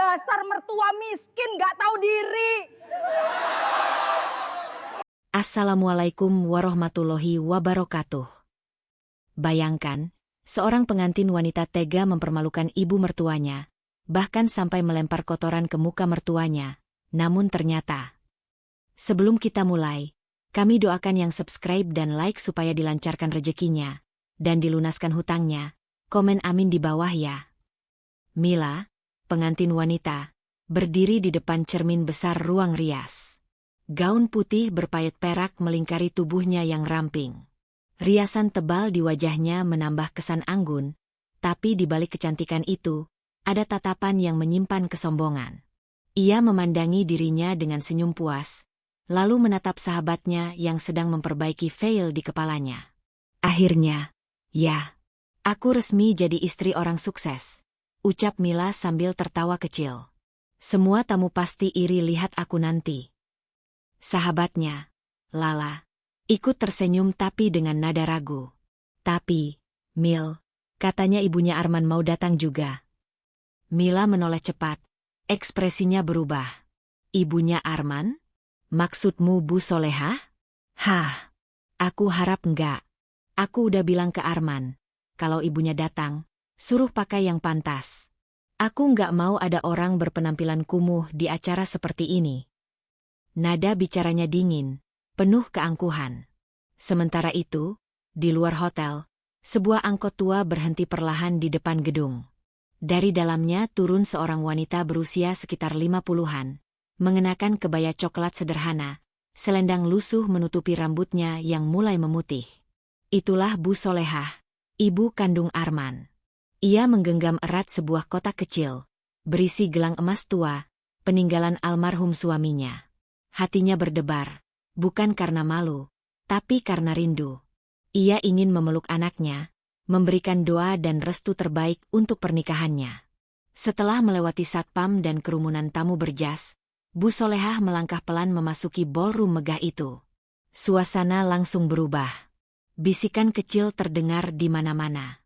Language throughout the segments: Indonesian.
Dasar mertua miskin gak tahu diri. Assalamualaikum warahmatullahi wabarakatuh. Bayangkan, seorang pengantin wanita tega mempermalukan ibu mertuanya, bahkan sampai melempar kotoran ke muka mertuanya. Namun ternyata, sebelum kita mulai, kami doakan yang subscribe dan like supaya dilancarkan rezekinya, dan dilunaskan hutangnya. Komen amin di bawah ya. Mila, pengantin wanita, berdiri di depan cermin besar ruang rias. Gaun putih berpayet perak melingkari tubuhnya yang ramping. Riasan tebal di wajahnya menambah kesan anggun, tapi di balik kecantikan itu, ada tatapan yang menyimpan kesombongan. Ia memandangi dirinya dengan senyum puas, lalu menatap sahabatnya yang sedang memperbaiki veil di kepalanya. Akhirnya, ya, aku resmi jadi istri orang sukses, ucap Mila sambil tertawa kecil. Semua tamu pasti iri lihat aku nanti. Sahabatnya, Lala, ikut tersenyum tapi dengan nada ragu. Tapi, Mil, katanya ibunya Arman mau datang juga. Mila menoleh cepat, ekspresinya berubah. Ibunya Arman? Maksudmu Bu Solehah? Hah, aku harap enggak. Aku udah bilang ke Arman, kalau ibunya datang, suruh pakai yang pantas. Aku enggak mau ada orang berpenampilan kumuh di acara seperti ini. Nada bicaranya dingin, penuh keangkuhan. Sementara itu, di luar hotel, sebuah angkot tua berhenti perlahan di depan gedung. Dari dalamnya turun seorang wanita berusia sekitar 50-an, mengenakan kebaya coklat sederhana, selendang lusuh menutupi rambutnya yang mulai memutih. Itulah Bu Solehah, ibu kandung Arman. Ia menggenggam erat sebuah kotak kecil, berisi gelang emas tua, peninggalan almarhum suaminya. Hatinya berdebar, bukan karena malu, tapi karena rindu. Ia ingin memeluk anaknya, memberikan doa dan restu terbaik untuk pernikahannya. Setelah melewati satpam dan kerumunan tamu berjas, Bu Solehah melangkah pelan memasuki ballroom megah itu. Suasana langsung berubah. Bisikan kecil terdengar di mana-mana.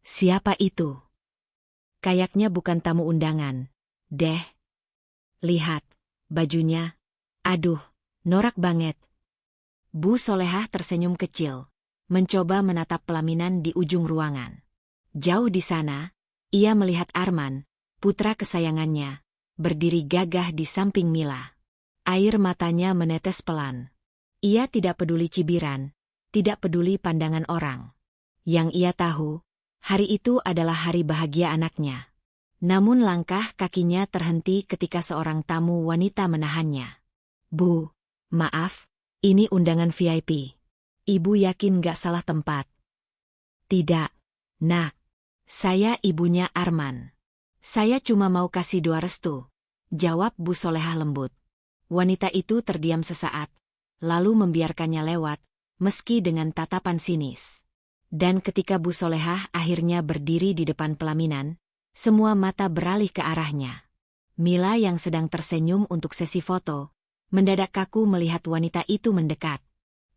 Siapa itu? Kayaknya bukan tamu undangan, deh. Lihat, bajunya. Aduh, norak banget. Bu Solehah tersenyum kecil, mencoba menatap pelaminan di ujung ruangan. Jauh di sana, ia melihat Arman, putra kesayangannya, berdiri gagah di samping Mila. Air matanya menetes pelan. Ia tidak peduli cibiran, tidak peduli pandangan orang. Yang ia tahu, hari itu adalah hari bahagia anaknya. Namun langkah kakinya terhenti ketika seorang tamu wanita menahannya. Bu, maaf, ini undangan VIP. Ibu yakin gak salah tempat? Tidak, nak. Saya ibunya Arman. Saya cuma mau kasih doa restu, jawab Bu Solehah lembut. Wanita itu terdiam sesaat, lalu membiarkannya lewat, meski dengan tatapan sinis. Dan ketika Bu Solehah akhirnya berdiri di depan pelaminan, semua mata beralih ke arahnya. Mila yang sedang tersenyum untuk sesi foto, mendadak kaku melihat wanita itu mendekat.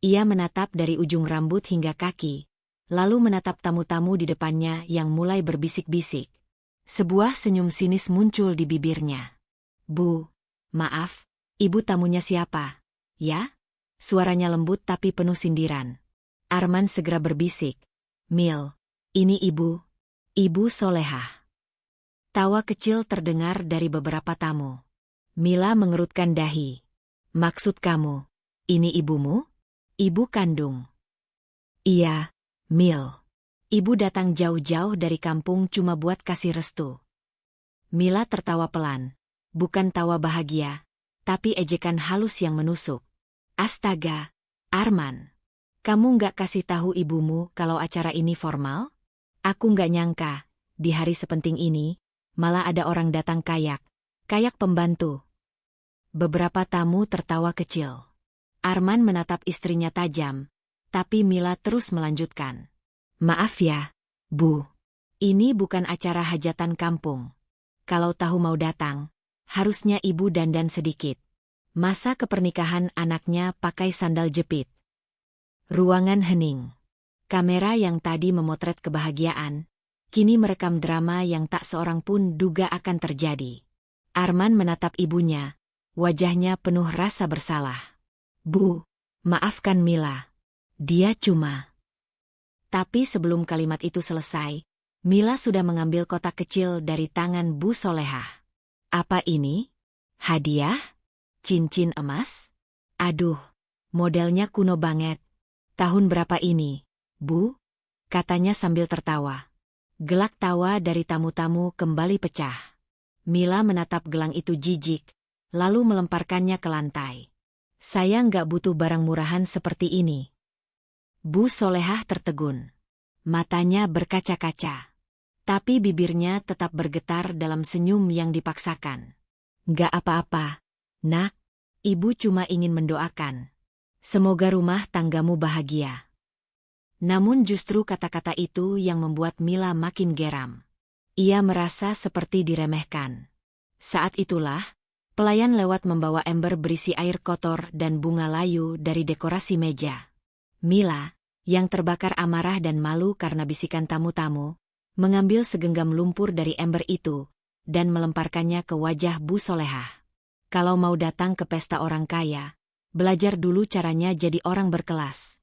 Ia menatap dari ujung rambut hingga kaki, lalu menatap tamu-tamu di depannya yang mulai berbisik-bisik. Sebuah senyum sinis muncul di bibirnya. Bu, maaf, ibu tamunya siapa? Ya? Suaranya lembut tapi penuh sindiran. Arman segera berbisik. Mil, ini ibu. Ibu Solehah. Tawa kecil terdengar dari beberapa tamu. Mila mengerutkan dahi. Maksud kamu, ini ibumu? Ibu kandung. Iya, Mil. Ibu datang jauh-jauh dari kampung cuma buat kasih restu. Mila tertawa pelan. Bukan tawa bahagia, tapi ejekan halus yang menusuk. Astaga, Arman. Kamu nggak kasih tahu ibumu kalau acara ini formal? Aku nggak nyangka, di hari sepenting ini, malah ada orang datang kayak pembantu. Beberapa tamu tertawa kecil. Arman menatap istrinya tajam, tapi Mila terus melanjutkan. Maaf ya, Bu. Ini bukan acara hajatan kampung. Kalau tahu mau datang, harusnya ibu dandan sedikit. Masa kepernikahan anaknya pakai sandal jepit. Ruangan hening. Kamera yang tadi memotret kebahagiaan, kini merekam drama yang tak seorang pun duga akan terjadi. Arman menatap ibunya, wajahnya penuh rasa bersalah. Bu, maafkan Mila. Dia cuma... Tapi sebelum kalimat itu selesai, Mila sudah mengambil kotak kecil dari tangan Bu Solehah. Apa ini? Hadiah? Cincin emas? Aduh, modelnya kuno banget. Tahun berapa ini, Bu? Katanya sambil tertawa. Gelak tawa dari tamu-tamu kembali pecah. Mila menatap gelang itu jijik, lalu melemparkannya ke lantai. Saya nggak butuh barang murahan seperti ini. Bu Solehah tertegun. Matanya berkaca-kaca. Tapi bibirnya tetap bergetar dalam senyum yang dipaksakan. Nggak apa-apa, Nak. Ibu cuma ingin mendoakan. Semoga rumah tanggamu bahagia. Namun justru kata-kata itu yang membuat Mila makin geram. Ia merasa seperti diremehkan. Saat itulah, pelayan lewat membawa ember berisi air kotor dan bunga layu dari dekorasi meja. Mila, yang terbakar amarah dan malu karena bisikan tamu-tamu, mengambil segenggam lumpur dari ember itu dan melemparkannya ke wajah Bu Solehah. Kalau mau datang ke pesta orang kaya, belajar dulu caranya jadi orang berkelas.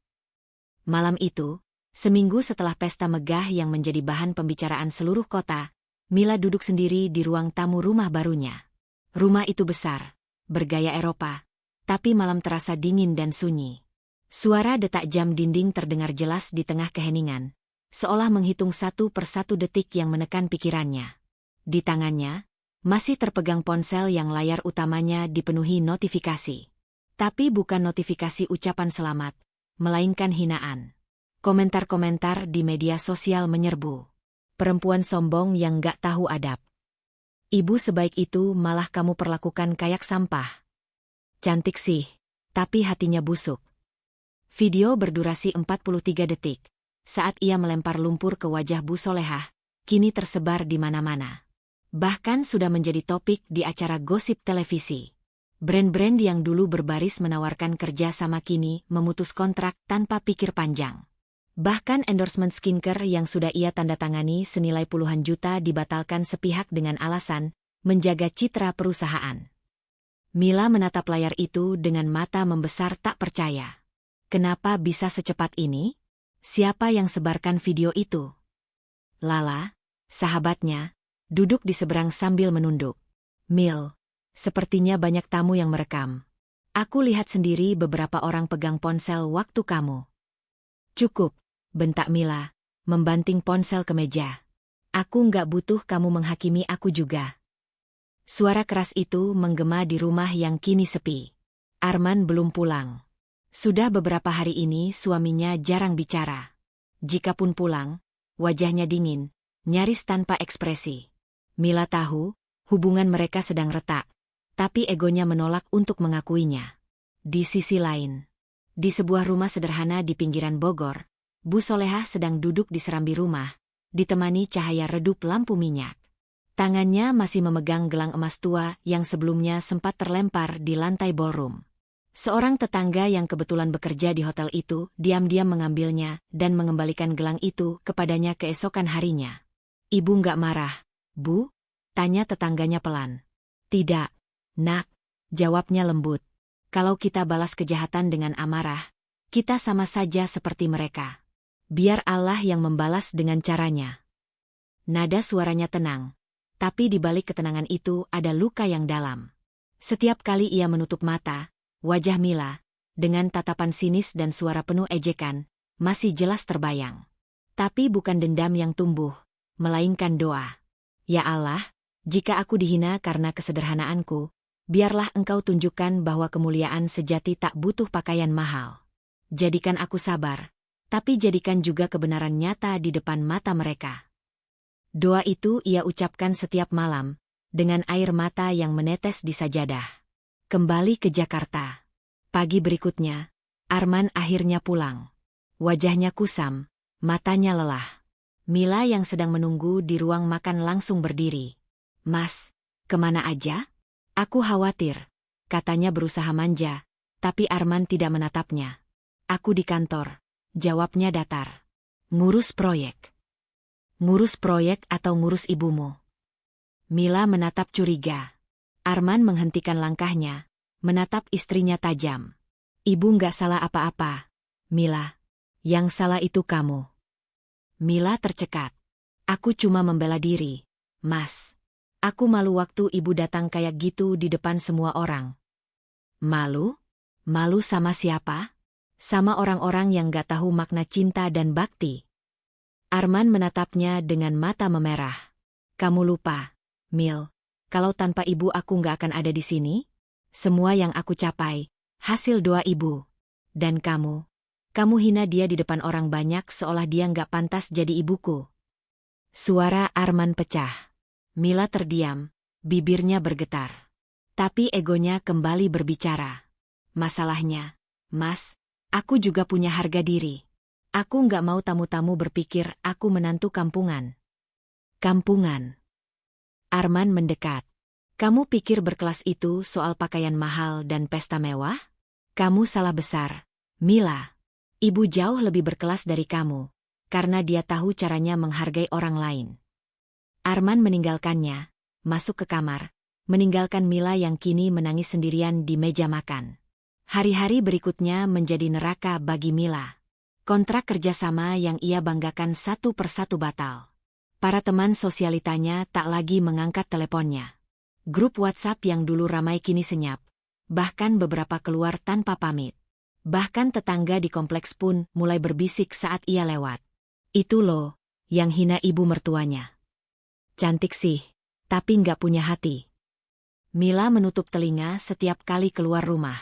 Malam itu, seminggu setelah pesta megah yang menjadi bahan pembicaraan seluruh kota, Mila duduk sendiri di ruang tamu rumah barunya. Rumah itu besar, bergaya Eropa, tapi malam terasa dingin dan sunyi. Suara detak jam dinding terdengar jelas di tengah keheningan, seolah menghitung satu persatu detik yang menekan pikirannya. Di tangannya, masih terpegang ponsel yang layar utamanya dipenuhi notifikasi. Tapi bukan notifikasi ucapan selamat, melainkan hinaan. Komentar-komentar di media sosial menyerbu. Perempuan sombong yang gak tahu adab. Ibu sebaik itu malah kamu perlakukan kayak sampah. Cantik sih, tapi hatinya busuk. Video berdurasi 43 detik. Saat ia melempar lumpur ke wajah Bu Solehah, kini tersebar di mana-mana. Bahkan sudah menjadi topik di acara gosip televisi. Brand-brand yang dulu berbaris menawarkan kerja sama kini memutus kontrak tanpa pikir panjang. Bahkan endorsement skincare yang sudah ia tanda tangani senilai puluhan juta dibatalkan sepihak dengan alasan menjaga citra perusahaan. Mila menatap layar itu dengan mata membesar tak percaya. Kenapa bisa secepat ini? Siapa yang sebarkan video itu? Lala, sahabatnya, duduk di seberang sambil menunduk. Mil, sepertinya banyak tamu yang merekam. Aku lihat sendiri beberapa orang pegang ponsel waktu kamu. Cukup, bentak Mila, membanting ponsel ke meja. Aku nggak butuh kamu menghakimi aku juga. Suara keras itu menggema di rumah yang kini sepi. Arman belum pulang. Sudah beberapa hari ini suaminya jarang bicara. Jikapun pulang, wajahnya dingin, nyaris tanpa ekspresi. Mila tahu, hubungan mereka sedang retak, tapi egonya menolak untuk mengakuinya. Di sisi lain, di sebuah rumah sederhana di pinggiran Bogor, Bu Solehah sedang duduk di serambi rumah, ditemani cahaya redup lampu minyak. Tangannya masih memegang gelang emas tua yang sebelumnya sempat terlempar di lantai ballroom. Seorang tetangga yang kebetulan bekerja di hotel itu diam-diam mengambilnya dan mengembalikan gelang itu kepadanya keesokan harinya. Ibu nggak marah, Bu? Tanya tetangganya pelan. Tidak, Nak, jawabnya lembut. Kalau kita balas kejahatan dengan amarah, kita sama saja seperti mereka. Biar Allah yang membalas dengan caranya. Nada suaranya tenang, tapi di balik ketenangan itu ada luka yang dalam. Setiap kali ia menutup mata, wajah Mila, dengan tatapan sinis dan suara penuh ejekan, masih jelas terbayang. Tapi bukan dendam yang tumbuh, melainkan doa. Ya Allah, jika aku dihina karena kesederhanaanku, biarlah Engkau tunjukkan bahwa kemuliaan sejati tak butuh pakaian mahal. Jadikan aku sabar, tapi jadikan juga kebenaran nyata di depan mata mereka. Doa itu ia ucapkan setiap malam, dengan air mata yang menetes di sajadah. Kembali ke Jakarta. Pagi berikutnya, Arman akhirnya pulang. Wajahnya kusam, matanya lelah. Mila yang sedang menunggu di ruang makan langsung berdiri. Mas, kemana aja? Aku khawatir, katanya berusaha manja, tapi Arman tidak menatapnya. Aku di kantor, jawabnya datar. Ngurus proyek. Ngurus proyek atau ngurus ibumu? Mila menatap curiga. Arman menghentikan langkahnya, menatap istrinya tajam. Ibu nggak salah apa-apa, Mila. Yang salah itu kamu. Mila tercekat. Aku cuma membela diri, Mas. Aku malu waktu ibu datang kayak gitu di depan semua orang. Malu? Malu sama siapa? Sama orang-orang yang gak tahu makna cinta dan bakti. Arman menatapnya dengan mata memerah. Kamu lupa, Mil, kalau tanpa ibu aku gak akan ada di sini? Semua yang aku capai, hasil doa ibu. Dan kamu hina dia di depan orang banyak seolah dia gak pantas jadi ibuku. Suara Arman pecah. Mila terdiam, bibirnya bergetar. Tapi egonya kembali berbicara. Masalahnya, Mas, aku juga punya harga diri. Aku nggak mau tamu-tamu berpikir aku menantu kampungan. Kampungan. Arman mendekat. Kamu pikir berkelas itu soal pakaian mahal dan pesta mewah? Kamu salah besar, Mila. Ibu jauh lebih berkelas dari kamu, karena dia tahu caranya menghargai orang lain. Arman meninggalkannya, masuk ke kamar, meninggalkan Mila yang kini menangis sendirian di meja makan. Hari-hari berikutnya menjadi neraka bagi Mila. Kontrak kerjasama yang ia banggakan satu persatu batal. Para teman sosialitanya tak lagi mengangkat teleponnya. Grup WhatsApp yang dulu ramai kini senyap. Bahkan beberapa keluar tanpa pamit. Bahkan tetangga di kompleks pun mulai berbisik saat ia lewat. Itu loh, yang hina ibu mertuanya. Cantik sih, tapi nggak punya hati. Mila menutup telinga setiap kali keluar rumah.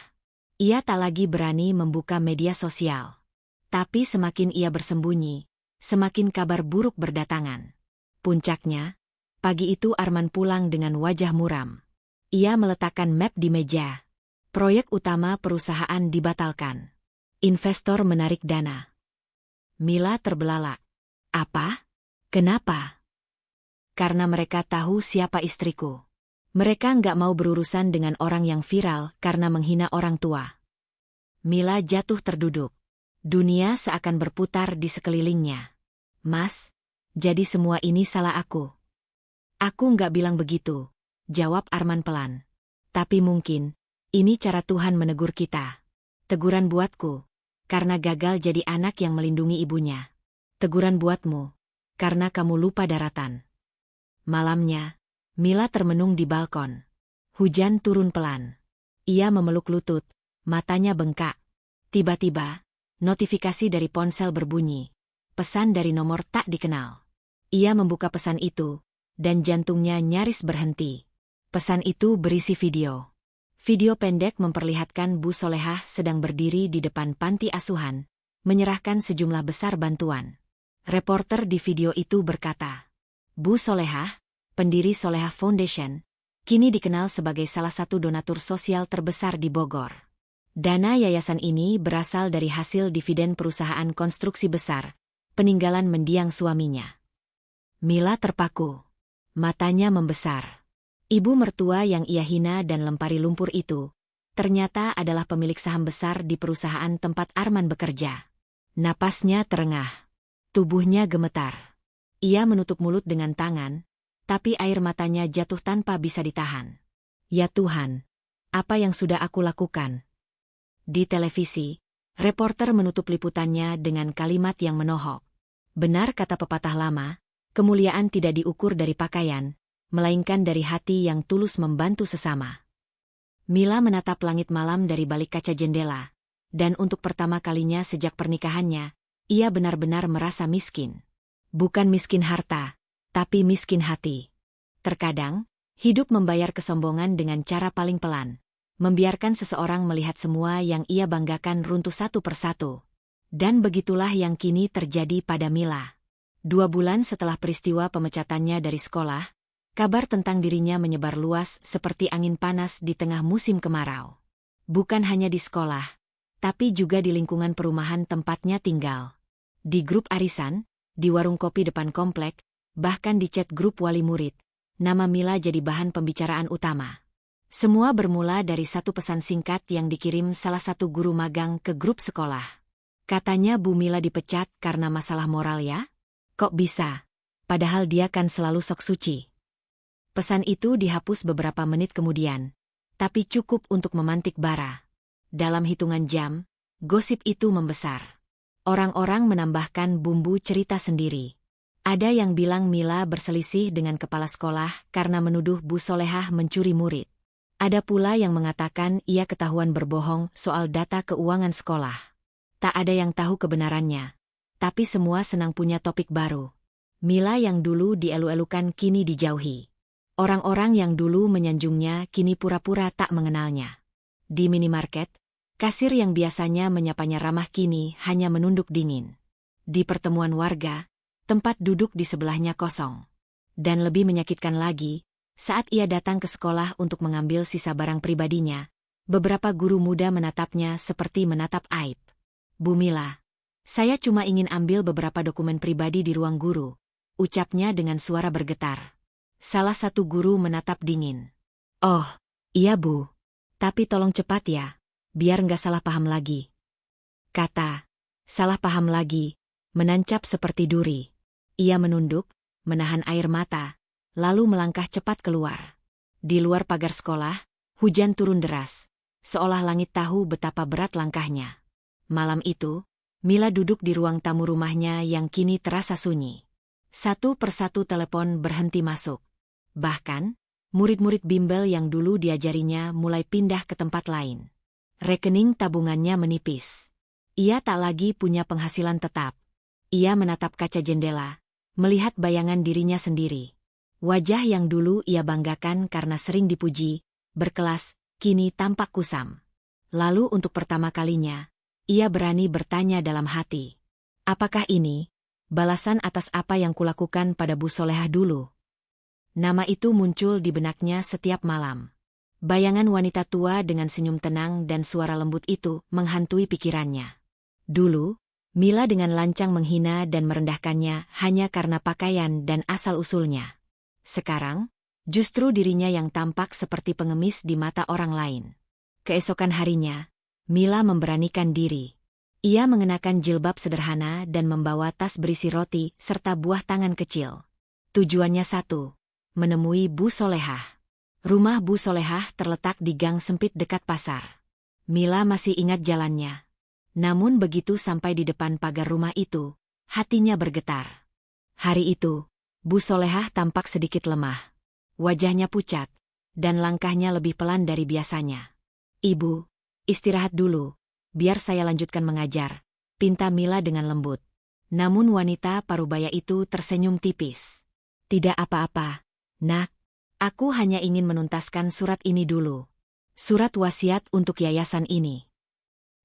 Ia tak lagi berani membuka media sosial. Tapi semakin ia bersembunyi, semakin kabar buruk berdatangan. Puncaknya, pagi itu Arman pulang dengan wajah muram. Ia meletakkan map di meja. Proyek utama perusahaan dibatalkan. Investor menarik dana. Mila terbelalak. Apa? Kenapa? Karena mereka tahu siapa istriku. Mereka nggak mau berurusan dengan orang yang viral karena menghina orang tua. Mila jatuh terduduk. Dunia seakan berputar di sekelilingnya. Mas, jadi semua ini salah aku. Aku nggak bilang begitu, jawab Arman pelan. Tapi mungkin, ini cara Tuhan menegur kita. Teguran buatku, karena gagal jadi anak yang melindungi ibunya. Teguran buatmu, karena kamu lupa daratan. Malamnya, Mila termenung di balkon. Hujan turun pelan. Ia memeluk lutut, matanya bengkak. Tiba-tiba, notifikasi dari ponsel berbunyi. Pesan dari nomor tak dikenal. Ia membuka pesan itu, dan jantungnya nyaris berhenti. Pesan itu berisi video. Video pendek memperlihatkan Bu Solehah sedang berdiri di depan panti asuhan, menyerahkan sejumlah besar bantuan. Reporter di video itu berkata, Bu Solehah, pendiri Solehah Foundation, kini dikenal sebagai salah satu donatur sosial terbesar di Bogor. Dana yayasan ini berasal dari hasil dividen perusahaan konstruksi besar, peninggalan mendiang suaminya. Mila terpaku. Matanya membesar. Ibu mertua yang ia hina dan lempari lumpur itu, ternyata adalah pemilik saham besar di perusahaan tempat Arman bekerja. Napasnya terengah. Tubuhnya gemetar. Ia menutup mulut dengan tangan, tapi air matanya jatuh tanpa bisa ditahan. Ya Tuhan, apa yang sudah aku lakukan? Di televisi, reporter menutup liputannya dengan kalimat yang menohok. Benar kata pepatah lama, kemuliaan tidak diukur dari pakaian, melainkan dari hati yang tulus membantu sesama. Mila menatap langit malam dari balik kaca jendela, dan untuk pertama kalinya sejak pernikahannya, ia benar-benar merasa miskin. Bukan miskin harta, tapi miskin hati. Terkadang, hidup membayar kesombongan dengan cara paling pelan, membiarkan seseorang melihat semua yang ia banggakan runtuh satu persatu. Dan begitulah yang kini terjadi pada Mila. 2 bulan setelah peristiwa pemecatannya dari sekolah, kabar tentang dirinya menyebar luas seperti angin panas di tengah musim kemarau. Bukan hanya di sekolah, tapi juga di lingkungan perumahan tempatnya tinggal. Di grup arisan, di warung kopi depan komplek, bahkan di chat grup wali murid, nama Mila jadi bahan pembicaraan utama. Semua bermula dari satu pesan singkat yang dikirim salah satu guru magang ke grup sekolah. Katanya Bu Mila dipecat karena masalah moral ya? Kok bisa? Padahal dia kan selalu sok suci. Pesan itu dihapus beberapa menit kemudian, tapi cukup untuk memantik bara. Dalam hitungan jam, gosip itu membesar. Orang-orang menambahkan bumbu cerita sendiri. Ada yang bilang Mila berselisih dengan kepala sekolah karena menuduh Bu Solehah mencuri murid. Ada pula yang mengatakan ia ketahuan berbohong soal data keuangan sekolah. Tak ada yang tahu kebenarannya, tapi semua senang punya topik baru. Mila yang dulu dielu-elukan kini dijauhi. Orang-orang yang dulu menyanjungnya kini pura-pura tak mengenalnya. Di minimarket, kasir yang biasanya menyapanya ramah kini hanya menunduk dingin. Di pertemuan warga, tempat duduk di sebelahnya kosong. Dan lebih menyakitkan lagi, saat ia datang ke sekolah untuk mengambil sisa barang pribadinya, beberapa guru muda menatapnya seperti menatap aib. Bu Mila, saya cuma ingin ambil beberapa dokumen pribadi di ruang guru, ucapnya dengan suara bergetar. Salah satu guru menatap dingin. Oh, iya Bu. Tapi tolong cepat ya, biar nggak salah paham lagi. Kata, salah paham lagi, menancap seperti duri. Ia menunduk, menahan air mata, lalu melangkah cepat keluar. Di luar pagar sekolah, hujan turun deras, seolah langit tahu betapa berat langkahnya. Malam itu, Mila duduk di ruang tamu rumahnya yang kini terasa sunyi. Satu persatu telepon berhenti masuk. Bahkan, murid-murid bimbel yang dulu diajarinya mulai pindah ke tempat lain. Rekening tabungannya menipis. Ia tak lagi punya penghasilan tetap. Ia menatap kaca jendela, melihat bayangan dirinya sendiri. Wajah yang dulu ia banggakan karena sering dipuji, berkelas, kini tampak kusam. Lalu untuk pertama kalinya, ia berani bertanya dalam hati. Apakah ini balasan atas apa yang kulakukan pada Bu Solehah dulu? Nama itu muncul di benaknya setiap malam. Bayangan wanita tua dengan senyum tenang dan suara lembut itu menghantui pikirannya. Dulu, Mila dengan lancang menghina dan merendahkannya hanya karena pakaian dan asal-usulnya. Sekarang, justru dirinya yang tampak seperti pengemis di mata orang lain. Keesokan harinya, Mila memberanikan diri. Ia mengenakan jilbab sederhana dan membawa tas berisi roti serta buah tangan kecil. Tujuannya satu, menemui Bu Solehah. Rumah Bu Solehah terletak di gang sempit dekat pasar. Mila masih ingat jalannya. Namun begitu sampai di depan pagar rumah itu, hatinya bergetar. Hari itu, Bu Solehah tampak sedikit lemah. Wajahnya pucat, dan langkahnya lebih pelan dari biasanya. Ibu, istirahat dulu, biar saya lanjutkan mengajar, pinta Mila dengan lembut. Namun wanita parubaya itu tersenyum tipis. Tidak apa-apa, Nak. Aku hanya ingin menuntaskan surat ini dulu. Surat wasiat untuk yayasan ini.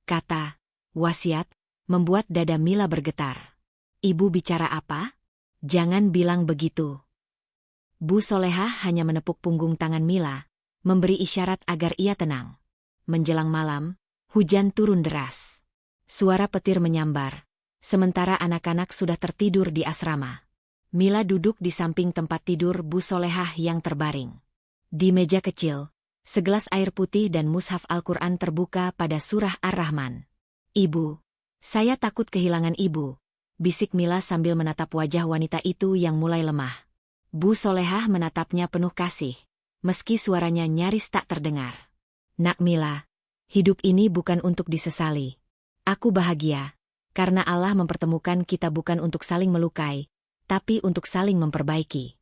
Kata, wasiat, membuat dada Mila bergetar. Ibu bicara apa? Jangan bilang begitu. Bu Solehah hanya menepuk punggung tangan Mila, memberi isyarat agar ia tenang. Menjelang malam, hujan turun deras. Suara petir menyambar, sementara anak-anak sudah tertidur di asrama. Mila duduk di samping tempat tidur Bu Solehah yang terbaring. Di meja kecil, segelas air putih dan mushaf Al-Quran terbuka pada surah Ar-Rahman. Ibu, saya takut kehilangan ibu, bisik Mila sambil menatap wajah wanita itu yang mulai lemah. Bu Solehah menatapnya penuh kasih, meski suaranya nyaris tak terdengar. Nak Mila, hidup ini bukan untuk disesali. Aku bahagia, karena Allah mempertemukan kita bukan untuk saling melukai, tapi untuk saling memperbaiki.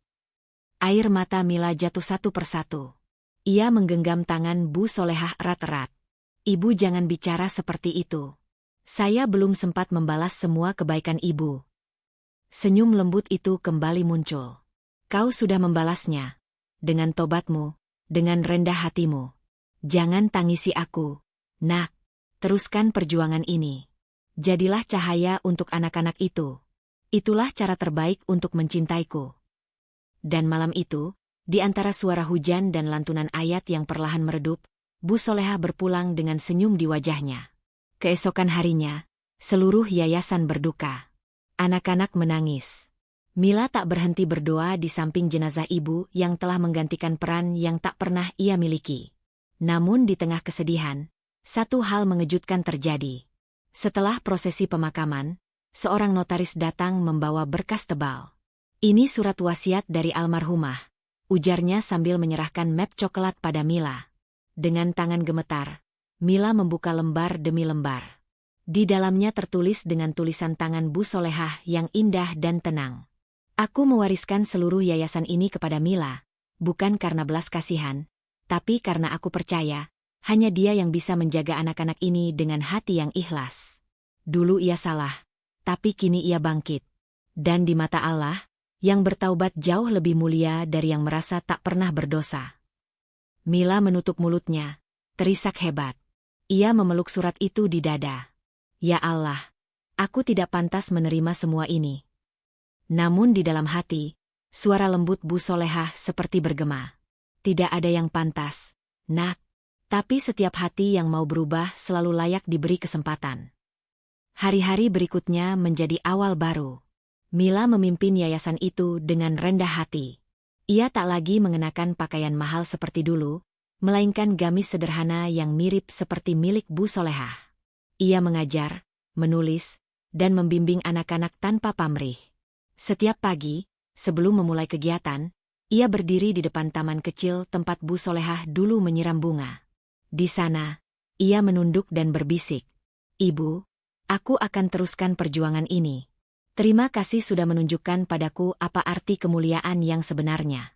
Air mata Mila jatuh satu persatu. Ia menggenggam tangan Bu Solehah erat-erat. Ibu jangan bicara seperti itu. Saya belum sempat membalas semua kebaikan ibu. Senyum lembut itu kembali muncul. Kau sudah membalasnya. Dengan tobatmu, dengan rendah hatimu. Jangan tangisi aku, Nak. Teruskan perjuangan ini. Jadilah cahaya untuk anak-anak itu. Itulah cara terbaik untuk mencintaiku. Dan malam itu, di antara suara hujan dan lantunan ayat yang perlahan meredup, Bu Solehah berpulang dengan senyum di wajahnya. Keesokan harinya, seluruh yayasan berduka. Anak-anak menangis. Mila tak berhenti berdoa di samping jenazah ibu yang telah menggantikan peran yang tak pernah ia miliki. Namun di tengah kesedihan, satu hal mengejutkan terjadi. Setelah prosesi pemakaman, seorang notaris datang membawa berkas tebal. Ini surat wasiat dari almarhumah, ujarnya sambil menyerahkan map coklat pada Mila. Dengan tangan gemetar, Mila membuka lembar demi lembar. Di dalamnya tertulis dengan tulisan tangan Bu Solehah yang indah dan tenang. Aku mewariskan seluruh yayasan ini kepada Mila, bukan karena belas kasihan, tapi karena aku percaya, hanya dia yang bisa menjaga anak-anak ini dengan hati yang ikhlas. Dulu ia salah, tapi kini ia bangkit. Dan di mata Allah, yang bertaubat jauh lebih mulia dari yang merasa tak pernah berdosa. Mila menutup mulutnya, terisak hebat. Ia memeluk surat itu di dada. Ya Allah, aku tidak pantas menerima semua ini. Namun di dalam hati, suara lembut Bu Solehah seperti bergema. Tidak ada yang pantas, nak. Tapi setiap hati yang mau berubah selalu layak diberi kesempatan. Hari-hari berikutnya menjadi awal baru. Mila memimpin yayasan itu dengan rendah hati. Ia tak lagi mengenakan pakaian mahal seperti dulu, melainkan gamis sederhana yang mirip seperti milik Bu Solehah. Ia mengajar, menulis, dan membimbing anak-anak tanpa pamrih. Setiap pagi, sebelum memulai kegiatan, ia berdiri di depan taman kecil tempat Bu Solehah dulu menyiram bunga. Di sana, ia menunduk dan berbisik, "Ibu, aku akan teruskan perjuangan ini. Terima kasih sudah menunjukkan padaku apa arti kemuliaan yang sebenarnya."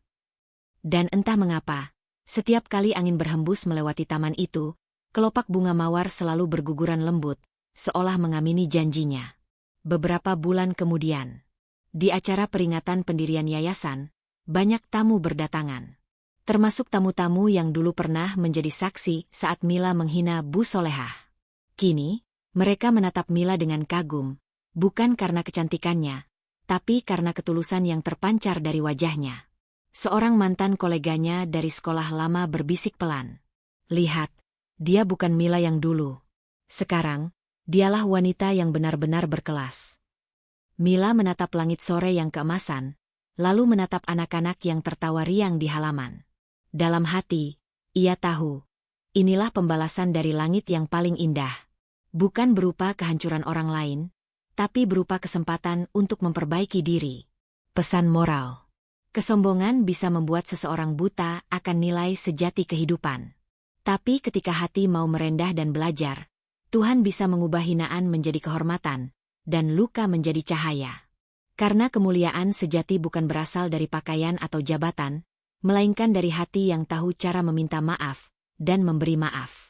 Dan entah mengapa, setiap kali angin berhembus melewati taman itu, kelopak bunga mawar selalu berguguran lembut, seolah mengamini janjinya. Beberapa bulan kemudian, di acara peringatan pendirian yayasan, banyak tamu berdatangan. Termasuk tamu-tamu yang dulu pernah menjadi saksi saat Mila menghina Bu Solehah. Kini, mereka menatap Mila dengan kagum, bukan karena kecantikannya, tapi karena ketulusan yang terpancar dari wajahnya. Seorang mantan koleganya dari sekolah lama berbisik pelan. "Lihat, dia bukan Mila yang dulu. Sekarang, dialah wanita yang benar-benar berkelas." Mila menatap langit sore yang keemasan, lalu menatap anak-anak yang tertawa riang di halaman. Dalam hati, ia tahu, inilah pembalasan dari langit yang paling indah. Bukan berupa kehancuran orang lain, tapi berupa kesempatan untuk memperbaiki diri. Pesan moral. Kesombongan bisa membuat seseorang buta akan nilai sejati kehidupan. Tapi ketika hati mau merendah dan belajar, Tuhan bisa mengubah hinaan menjadi kehormatan, dan luka menjadi cahaya. Karena kemuliaan sejati bukan berasal dari pakaian atau jabatan, melainkan dari hati yang tahu cara meminta maaf dan memberi maaf.